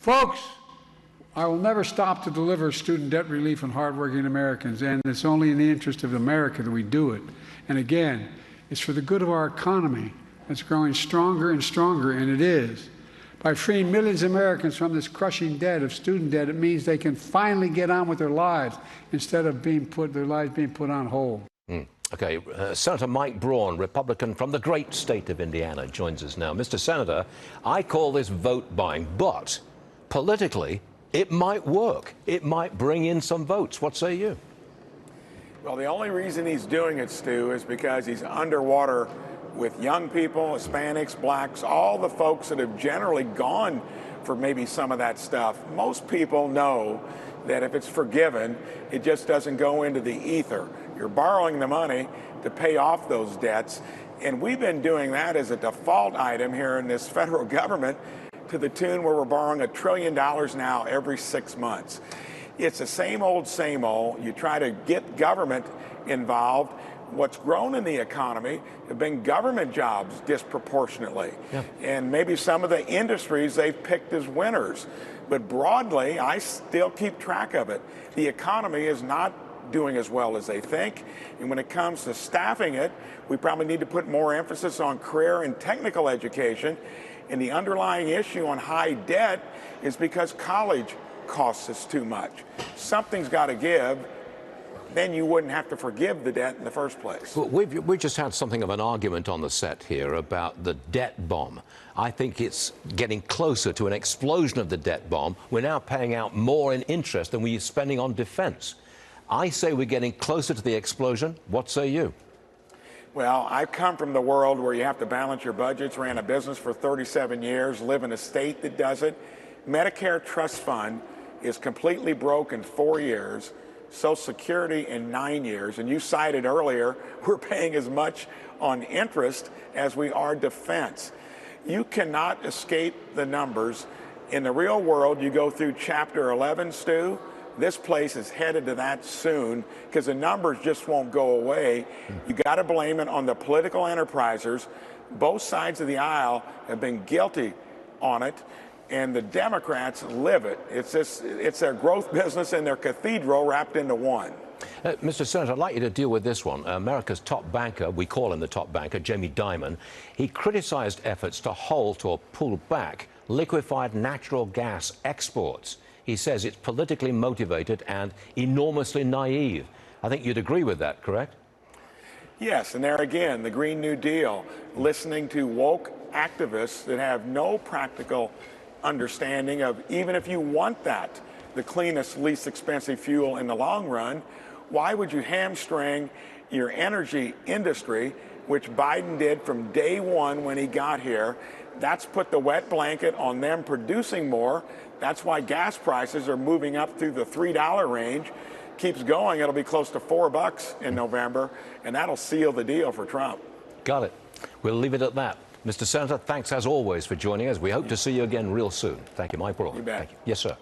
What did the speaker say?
Folks, I will never stop to deliver student debt relief and hardworking Americans, and it's only in the interest of America that we do it. And again, it's for the good of our economy that's growing stronger and stronger, and it is. By freeing millions of Americans from this crushing debt of student debt, it means they can finally get on with their lives instead of their lives being put on hold. Okay, Senator Mike Braun, Republican from the great state of Indiana, joins us now. Mr. Senator, I call this vote buying, but politically, it might work. It might bring in some votes. What say you? Well, the only reason he's doing it, Stu, is because he's underwater with young people, Hispanics, blacks, all the folks that have generally gone for maybe some of that stuff. Most people know that if it's forgiven, it just doesn't go into the ether. You're borrowing the money to pay off those debts. And we've been doing that as a default item here in this federal government to the tune where we're borrowing $1 trillion now every 6 months. It's the same old, same old. You try to get government involved. What's grown in the economy have been government jobs disproportionately. Yeah. And maybe some of the industries they've picked as winners. But broadly, I still keep track of it. The economy is not doing as well as they think. And when it comes to staffing it, we probably need to put more emphasis on career and technical education. And the underlying issue on high debt is because college costs us too much. Something's got to give. Then you wouldn't have to forgive the debt in the first place. Well, we've just had something of an argument on the set here about the debt bomb. I think it's getting closer to an explosion of the debt bomb. We're now paying out more in interest than we're spending on defense. I say we're getting closer to the explosion. What say you? Well, I've come from the world where you have to balance your budgets, ran a business for 37 years, live in a state that does it. Medicare Trust Fund is completely broke in 4 years. Social Security in 9 years, and you cited earlier, we're paying as much on interest as we are defense. You cannot escape the numbers. In the real world, you go through Chapter 11, Stu. This place is headed to that soon because the numbers just won't go away. You got to blame it on the political enterprisers. Both sides of the aisle have been guilty on it. And the Democrats live it. It's their growth business and their cathedral wrapped into one. Mr. Senator, I'd like you to deal with this one. America's top banker, we call him the top banker, Jamie Dimon, he criticized efforts to halt or pull back liquefied natural gas exports. He says it's politically motivated and enormously naive. I think you'd agree with that, correct? Yes, and there again, the Green New Deal, listening to woke activists that have no practical understanding of, even if you want that, the cleanest, least expensive fuel in the long run, why would you hamstring your energy industry, which Biden did from day one when he got here? That's put the wet blanket on them producing more. That's why gas prices are moving up through the $3 range. Keeps going, it'll be close to $4 in November, and that'll seal the deal for Trump. Got it. We'll leave it at that. Mr. Senator, thanks as always for joining us. We hope to see you again real soon. Thank you, Mike Braun. You bet. Thank you. Yes, sir.